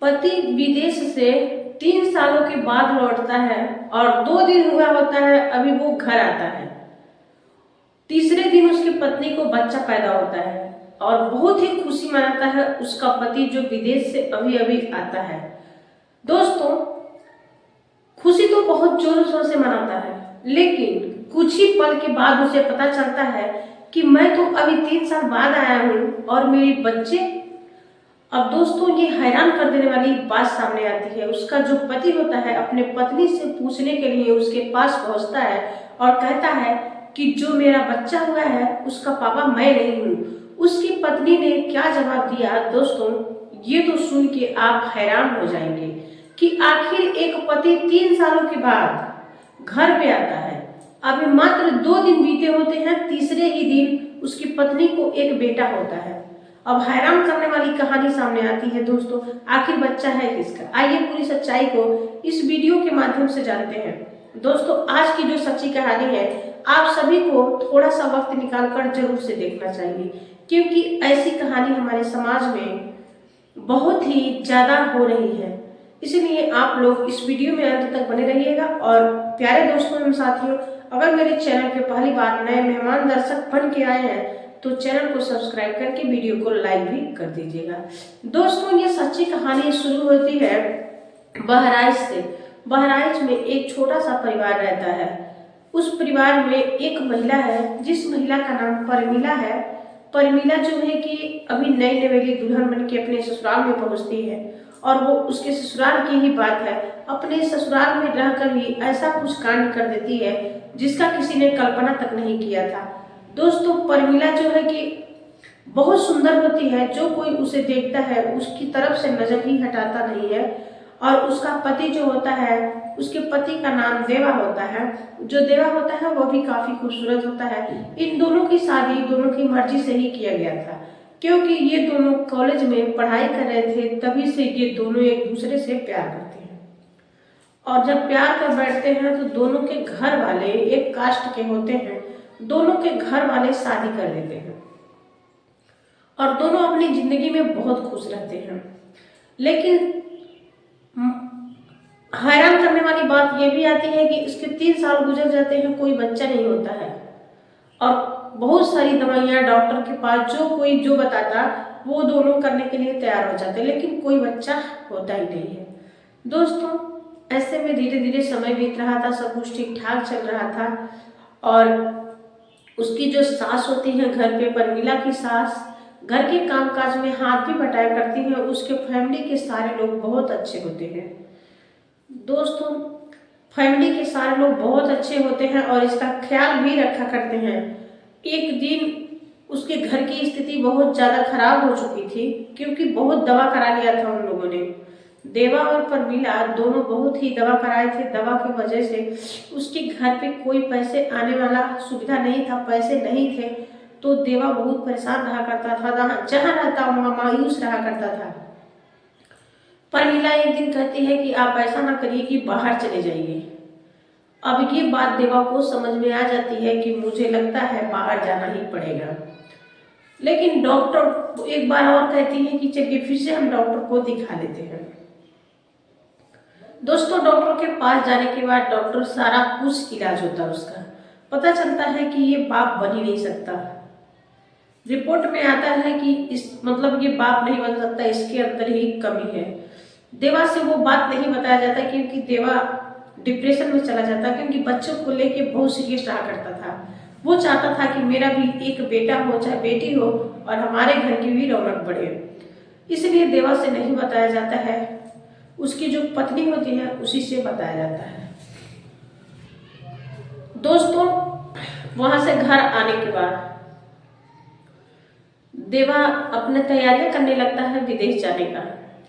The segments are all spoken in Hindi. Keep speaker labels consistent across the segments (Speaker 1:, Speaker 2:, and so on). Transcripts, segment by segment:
Speaker 1: पति विदेश से 3 सालों के बाद लौटता है और 2 दिन हुआ होता है अभी वो घर आता है। तीसरे दिन उसकी पत्नी को बच्चा पैदा होता है और बहुत ही खुशी मनाता है उसका पति जो विदेश से अभी अभी आता है। दोस्तों, खुशी तो बहुत जोर शोर से मनाता है, लेकिन कुछ ही पल के बाद उसे पता चलता है कि मैं तो अभी 3 साल बाद आया हूँ और मेरे बच्चे। अब दोस्तों, ये हैरान कर देने वाली बात सामने आती है। उसका जो पति होता है अपने पत्नी से पूछने के लिए उसके पास पहुंचता है और कहता है कि जो मेरा बच्चा हुआ है उसका पापा मैं नहीं हूँ। उसकी पत्नी ने क्या जवाब दिया दोस्तों, ये तो सुन के आप हैरान हो जाएंगे कि आखिर एक पति 3 सालों के बाद घर पे आता है। अभी मात्र 2 दिन बीते होते हैं, तीसरे ही दिन उसकी पत्नी को एक बेटा होता है। अब हैरान करने वाली कहानी सामने आती है दोस्तों, आखिर बच्चा है किसका? आइए पूरी सच्चाई को इस वीडियो के माध्यम से जानते हैं। दोस्तों, आज की जो सच्ची कहानी है आप सभी को थोड़ा सा वक्त निकालकर जरूर से देखना चाहिए, क्योंकि ऐसी कहानी हमारे समाज में बहुत ही ज्यादा हो रही है। इसलिए आप लोग इस वीडियो में अंत तक बने रहिएगा। और प्यारे दोस्तों एवं साथियों, अगर मेरे चैनल पे पहली बार नए मेहमान दर्शक बन के आए हैं तो चैनल को सब्सक्राइब करके वीडियो को लाइक भी कर दीजिएगा। दोस्तों, ये सच्ची कहानी शुरू होती है बहराइच से। बहराइच में एक छोटा सा परिवार रहता है। उस परिवार में एक महिला है जिस महिला का नाम परमीला है। परमीला जो है कि अभी नई नवेली दुल्हन बन के अपने ससुराल में पहुंचती है और वो उसके ससुराल की ही बात है, अपने ससुराल में रहकर ही ऐसा कुछ कांड कर देती है जिसका किसी ने कल्पना तक नहीं किया था। दोस्तों, परमीला जो है कि बहुत सुंदर होती है, जो कोई उसे देखता है उसकी तरफ से नजर ही हटाता नहीं है। और उसका पति जो होता है, उसके पति का नाम देवा होता है। जो देवा होता है वो भी काफी खूबसूरत होता है। इन दोनों की शादी दोनों की मर्जी से ही किया गया था, क्योंकि ये दोनों कॉलेज में पढ़ाई कर रहे थे, तभी से ये दोनों एक दूसरे से प्यार करते हैं। और जब प्यार कर बैठते हैं तो दोनों के घर वाले एक कास्ट के होते हैं, दोनों के घर वाले शादी कर देते हैं और दोनों अपनी जिंदगी में बहुत खुश रहते हैं। लेकिन हैरान करने वाली बात यह भी आती है कि इसके 3 साल गुजर जाते हैं, कोई बच्चा नहीं होता है। और बहुत सारी दवाइयां डॉक्टर के पास, जो कोई जो बताता वो दोनों करने के लिए तैयार हो जाते, लेकिन कोई बच्चा होता ही नहीं है। दोस्तों, ऐसे में धीरे धीरे समय बीत रहा था, सब कुछ ठीक ठाक चल रहा था। और उसकी जो सास होती है घर पे, परमीला की सास, घर के कामकाज में हाथ भी बटाया करती हैं। उसके फैमिली के सारे लोग बहुत अच्छे होते हैं। दोस्तों, फैमिली के सारे लोग बहुत अच्छे होते हैं और इसका ख्याल भी रखा करते हैं। एक दिन उसके घर की स्थिति बहुत ज्यादा खराब हो चुकी थी, क्योंकि बहुत दवा करा लिया था उन लोगों ने। देवा और परमीला दोनों बहुत ही दवा कराए थे। दवा की वजह से उसके घर पे कोई पैसे आने वाला सुविधा नहीं था, पैसे नहीं थे, तो देवा बहुत परेशान रहा करता था, जहां रहता वहां मायूस रहा करता था। परमीला एक दिन कहती है कि आप ऐसा ना करिए कि बाहर चले जाइए। अब ये बात देवा को समझ में आ जाती है कि मुझे लगता है बाहर जाना ही पड़ेगा। लेकिन डॉक्टर एक बार और कहती है कि चलिए फिर से हम डॉक्टर को दिखा लेते हैं। दोस्तों, डॉक्टर के पास जाने के बाद डॉक्टर सारा कुछ इलाज होता है उसका, पता चलता है कि ये बाप बन ही नहीं सकता। रिपोर्ट में आता है कि इस मतलब ये बाप नहीं बन सकता, इसके अंदर ही कमी है। देवा से वो बात नहीं बताया जाता, क्योंकि देवा डिप्रेशन में चला जाता, क्योंकि बच्चों को लेके बहुत सीरियस रहा करता था। वो चाहता था कि मेरा भी एक बेटा हो चाहे बेटी हो और हमारे घर की भी रौनक बढ़े, इसलिए देवा से नहीं बताया जाता है। उसकी जो पत्नी होती है उसी से बताया जाता है। दोस्तों, वहां से घर आने के बाद देवा अपने तैयारियां करने लगता है विदेश जाने का।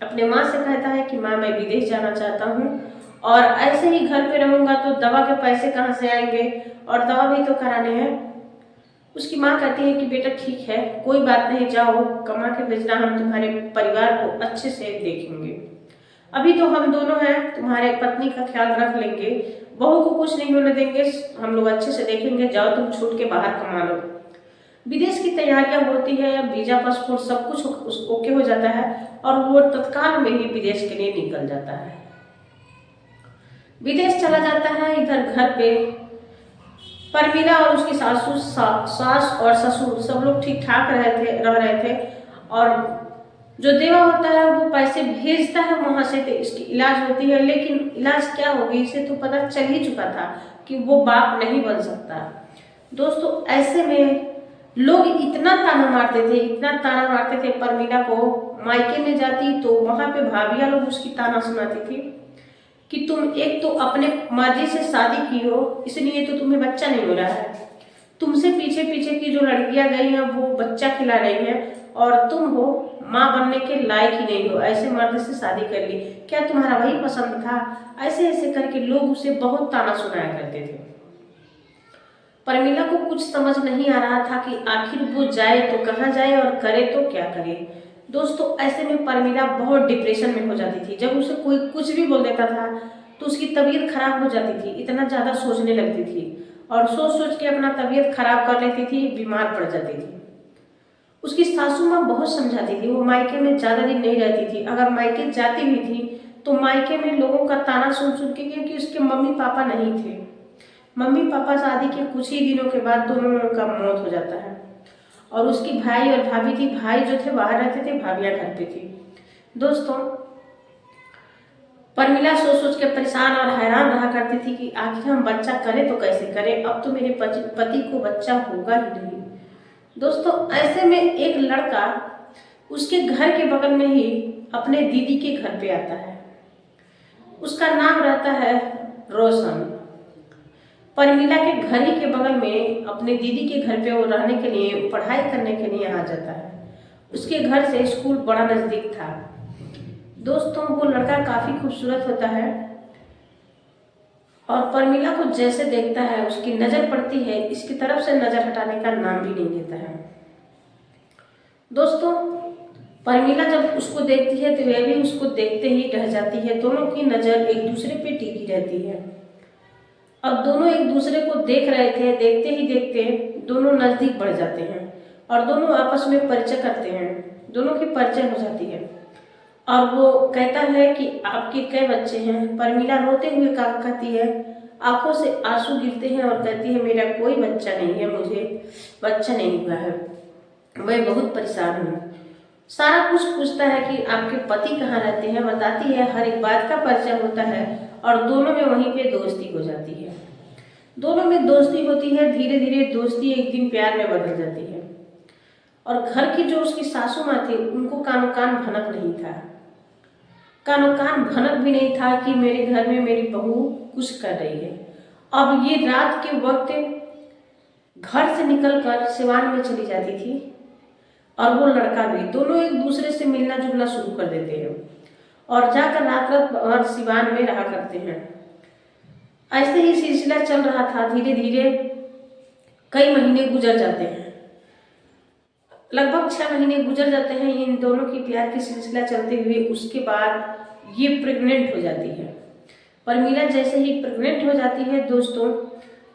Speaker 1: अपने माँ से कहता है कि माँ, मैं विदेश जाना चाहता हूँ और ऐसे ही घर पे रहूंगा तो दवा के पैसे कहाँ से आएंगे, और दवा भी तो कराने हैं। उसकी माँ कहती है कि बेटा ठीक है, कोई बात नहीं, जाओ कमा के भेजना, हम तुम्हारे परिवार को अच्छे से देखेंगे। अभी तो हम दोनों हैं, तुम्हारे पत्नी का ख्याल रख लेंगे, बहू को कुछ नहीं होने देंगे, हम लोग अच्छे से देखेंगे, जाओ तुम छूट के बाहर कमा लो। विदेश की तैयारियां होती है, वीजा पासपोर्ट सब कुछ ओके हो जाता है और वो तत्काल में ही विदेश के लिए निकल जाता है, विदेश चला जाता है। इधर घर पे परमीला और उसकी सास और ससुर सब लोग ठीक ठाक रह रहे थे। और जो देवा होता है वो पैसे भेजता है वहां से, तो इसकी इलाज होती है। लेकिन इलाज क्या होगी इसे तो पता चल ही चुका था कि वो बाप नहीं बन सकता। दोस्तों ऐसे में लोग इतना ताना मारते थे, इतना ताना मारते थे। परमीला को मायके में जाती तो वहां पे भाभियां लोग उसकी ताना सुनाती थी कि तुम एक तो अपने मर्जी से शादी की हो, इसलिए तो तुम्हें बच्चा नहीं हो रहा है। तुमसे पीछे पीछे की जो लड़कियां गई हैं वो बच्चा खिला रही हैं और तुम हो माँ बनने के लायक ही नहीं हो, ऐसे मर्द से शादी कर ली, क्या तुम्हारा वही पसंद था? ऐसे ऐसे करके लोग उसे बहुत ताना सुनाया करते थे। परमीला को कुछ समझ नहीं आ रहा था कि आखिर वो जाए तो कहाँ जाए और करे तो क्या करे। दोस्तों ऐसे में परमीला बहुत डिप्रेशन में हो जाती थी। जब उसे कोई कुछ भी बोल देता था तो उसकी तबीयत खराब हो जाती थी, इतना ज़्यादा सोचने लगती थी और सोच सोच के अपना तबीयत खराब कर लेती थी, बीमार पड़ जाती थी। उसकी सासू माँ बहुत समझाती थी, वो मायके में ज़्यादा दिन नहीं रहती थी। अगर मायके जाती भी थी तो मायके में लोगों का ताना सुन सुन के, क्योंकि उसके मम्मी पापा नहीं थे। मम्मी पापा शादी के कुछ ही दिनों के बाद दोनों का मौत हो जाता है और उसकी भाई और भाभी थी। भाई जो थे बाहर रहते थे, भाभियां घर पे थी। दोस्तों परमीला सोच सोच के परेशान और हैरान रहा करती थी कि आखिर हम बच्चा करें तो कैसे करें, अब तो मेरे पति को बच्चा होगा ही नहीं। दोस्तों ऐसे में एक लड़का उसके घर के बगल में ही अपने दीदी के घर पे आता है। उसका नाम रहता है रोशन। परमीला के घर ही के बगल में अपने दीदी के घर पे वो रहने के लिए, पढ़ाई करने के लिए आ जाता है। उसके घर से स्कूल बड़ा नज़दीक था। दोस्तों वो लड़का काफ़ी खूबसूरत होता है और परमीला को जैसे देखता है उसकी नज़र पड़ती है, इसकी तरफ से नज़र हटाने का नाम भी नहीं लेता है। दोस्तों परमीला जब उसको देखती है तो वह भी उसको देखते ही रह जाती है। दोनों की नज़र एक दूसरे पे टिकी रहती है। अब दोनों एक दूसरे को देख रहे थे, देखते ही देखते दोनों नज़दीक बढ़ जाते हैं और दोनों आपस में परिचय करते हैं। दोनों की परिचय हो जाती है और वो कहता है कि आपके कई बच्चे हैं? परमीला रोते हुए कहती है, आंखों से आंसू गिरते हैं और कहती है मेरा कोई बच्चा नहीं है, मुझे बच्चा नहीं हुआ है, मैं बहुत परेशान हूँ। सारा कुछ पूछता है कि आपके पति कहाँ रहते हैं, बताती है, हर एक बात का परिचय होता है और दोनों में वहीं पे दोस्ती हो जाती है। दोनों में दोस्ती होती है, धीरे धीरे दोस्ती एक दिन प्यार में बदल जाती है। और घर की जो उसकी सासू माँ थी उनको कानो कान भनक नहीं था, कानो कान भनक भी नहीं था कि मेरे घर में मेरी बहू कुछ कर रही है। अब ये रात के वक्त घर से निकलकर सिवान में चली जाती थी और वो लड़का भी, दोनों एक दूसरे से मिलना जुलना शुरू कर देते हैं और जाकर रात रात भर सिवान में रहा करते हैं। ऐसे ही सिलसिला चल रहा था। धीरे धीरे कई महीने गुजर जाते हैं, लगभग 6 महीने गुजर जाते हैं इन दोनों की प्यार की सिलसिला चलते हुए। उसके बाद ये प्रेग्नेंट हो जाती है। परमीला जैसे ही प्रेग्नेंट हो जाती है दोस्तों,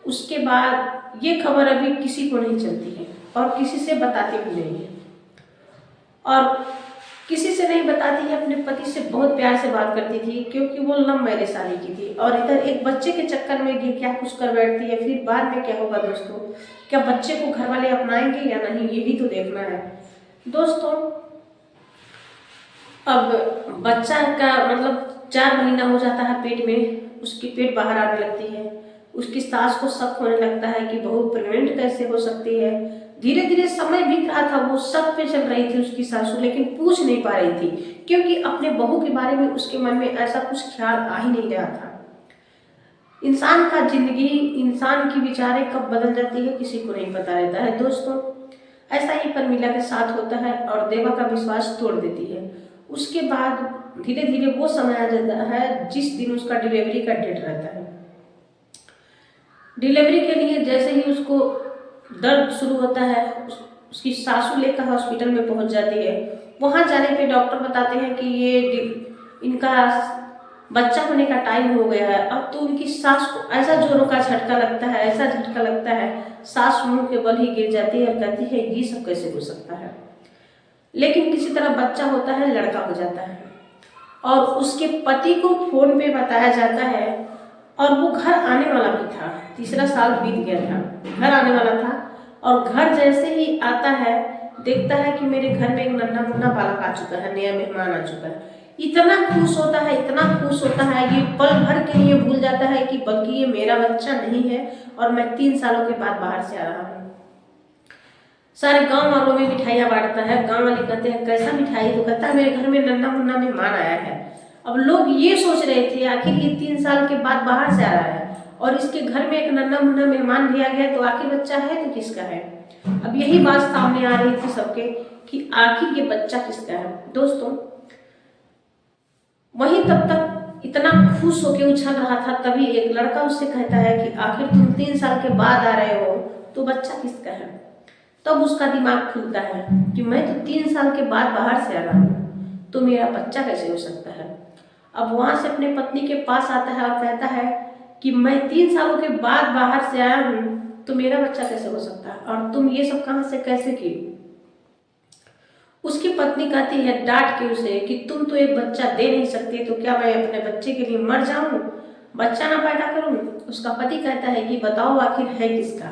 Speaker 1: उसके बाद ये खबर अभी किसी को नहीं चलती है और किसी से बताती भी नहीं है और किसी से नहीं बताती है। अपने पति से बहुत प्यार से बात करती थी क्योंकि वो लव मैरिज शादी की थी और इधर एक बच्चे के चक्कर में ये क्या कुछ कर बैठती है। फिर बाद में क्या होगा दोस्तों, क्या बच्चे को घर वाले अपनाएंगे या नहीं, ये भी तो देखना है। दोस्तों अब बच्चा का मतलब 4 महीना हो जाता है पेट में, उसकी पेट बाहर आने लगती है। उसकी सास को शक होने लगता है कि बहू प्रेग्नेंट कैसे हो सकती है। धीरे धीरे समय बीत रहा था, वो शक पे चल रही थी उसकी सासू, लेकिन पूछ नहीं पा रही थी क्योंकि अपने बहू के बारे में उसके मन में ऐसा कुछ ख्याल आ ही नहीं रहा था। इंसान का जिंदगी, इंसान की विचारें कब बदल जाती है किसी को नहीं पता रहता है। दोस्तों ऐसा ही परमीला के साथ होता है और देवा का विश्वास तोड़ देती है। उसके बाद धीरे धीरे वो समय आ जाता है जिस दिन उसका डिलीवरी का डेट रहता है। डिलीवरी के लिए जैसे ही उसको दर्द शुरू होता है, उसकी सासू लेकर हॉस्पिटल में पहुंच जाती है। वहां जाने पे डॉक्टर बताते हैं कि ये इनका बच्चा होने का टाइम हो गया है। अब तो उनकी सास को ऐसा जोरों का झटका लगता है, ऐसा झटका लगता है, सास मुंह के बल ही गिर जाती है और कहती है ये सब कैसे हो सकता है। लेकिन किसी तरह बच्चा होता है, लड़का हो जाता है और उसके पति को फोन पे बताया जाता है और वो घर आने वाला भी था। तीसरा साल बीत गया था, घर आने वाला था और घर जैसे ही आता है देखता है कि मेरे घर में एक नन्हा मुन्ना बालक आ चुका है, नया मेहमान आ चुका है। इतना खुश होता है, इतना खुश होता है, ये पल भर के लिए भूल जाता है कि बल्कि ये मेरा बच्चा नहीं है और मैं 3 सालों के बाद बाहर से आ रहा हूँ। सारे गांव वालों में मिठाइयाँ बांटता है। गांव वाले कहते हैं कैसा मिठाई? तो कहता है मेरे घर में नन्हा मुन्ना मेहमान आया है। अब लोग ये सोच रहे थे आखिर ये 3 साल के बाद बाहर से आ रहा है और इसके घर में एक नन्हा मुन्ना मेहमान भी आ गया, तो आखिर बच्चा है तो किसका है? अब यही बात सामने आ रही थी सबके कि आखिर ये बच्चा किसका है। दोस्तों वही तब तक इतना खुश होके उछल रहा था, तभी एक लड़का उससे कहता है कि आखिर तुम 3 साल के बाद आ रहे हो तो बच्चा किसका है? तब उसका दिमाग खुलता है कि मैं तो 3 साल के बाद बाहर से आ रहा हूँ तो मेरा बच्चा कैसे हो सकता है। अब वहां से अपने पत्नी के पास आता है और कहता है कि मैं 3 सालों के बाद बाहर से आया हूँ तो मेरा बच्चा कैसे हो सकता है और तुम ये सब कहां से कैसे की? उसकी पत्नी कहती है डांट के उसे कि तुम तो एक बच्चा दे नहीं सकते, तो क्या मैं अपने बच्चे के लिए मर जाऊं, बच्चा ना पैदा करूं? उसका पति कहता है कि बताओ आखिर है किसका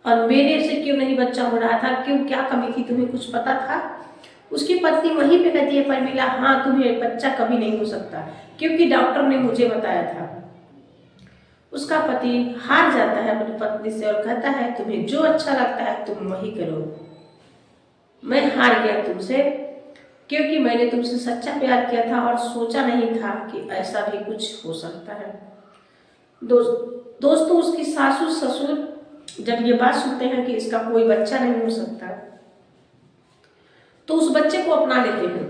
Speaker 1: और मेरे से क्यों नहीं बच्चा हो रहा था, क्यों, क्या कमी थी, तुम्हें कुछ पता था? उसकी पत्नी वहीं पे कहती है परमिला, हाँ तुम्हें बच्चा कभी नहीं हो सकता क्योंकि डॉक्टर ने मुझे बताया था। उसका पति हार जाता है अपनी पत्नी से और कहता है तुम्हें जो अच्छा लगता है तुम वही करो, मैं हार गया तुमसे क्योंकि मैंने तुमसे सच्चा प्यार किया था और सोचा नहीं था कि ऐसा भी कुछ हो सकता है। दोस्तों उसकी सासू ससुर जब ये बात सुनते हैं कि इसका कोई बच्चा नहीं हो सकता तो उस बच्चे को अपना लेते हैं,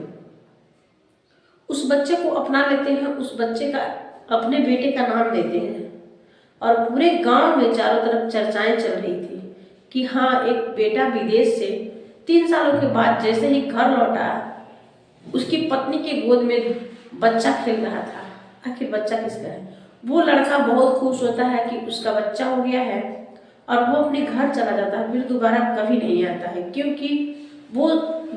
Speaker 1: उस बच्चे को अपना लेते हैं, उस बच्चे का अपने बेटे का नाम देते हैं और पूरे गांव में चारों तरफ चर्चाएं चल रही थी कि हाँ एक बेटा विदेश से 3 सालों के बाद जैसे ही घर लौटा उसकी पत्नी के गोद में बच्चा खेल रहा था। आखिर बच्चा किसका है? वो लड़का बहुत खुश होता है कि उसका बच्चा हो गया है और वो अपने घर चला जाता है, फिर दोबारा कभी नहीं आता है क्योंकि वो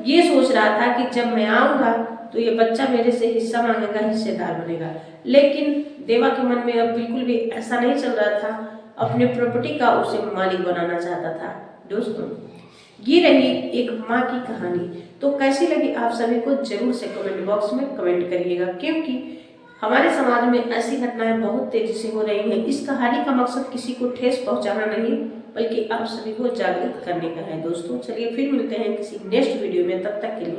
Speaker 1: ये सोच रहा था कि जब मैं आऊँगा तो ये बच्चा मेरे से हिस्सा मांगेगा, हिस्सेदार बनेगा। लेकिन देवा के मन में अब बिल्कुल भी ऐसा नहीं चल रहा था, अपने प्रॉपर्टी का उसे मालिक बनाना चाहता था। दोस्तों ये रही एक माँ की कहानी। तो कैसी लगी आप सभी को जरूर से कमेंट बॉक्स में कमेंट करिएगा क्योंकि हमारे समाज में ऐसी घटनाएं बहुत तेजी से हो रही हैं। इस कहानी का मकसद किसी को ठेस पहुंचाना नहीं बल्कि आप सभी को जागरूक करने का है। दोस्तों चलिए फिर मिलते हैं किसी नेक्स्ट वीडियो में, तब तक के लिए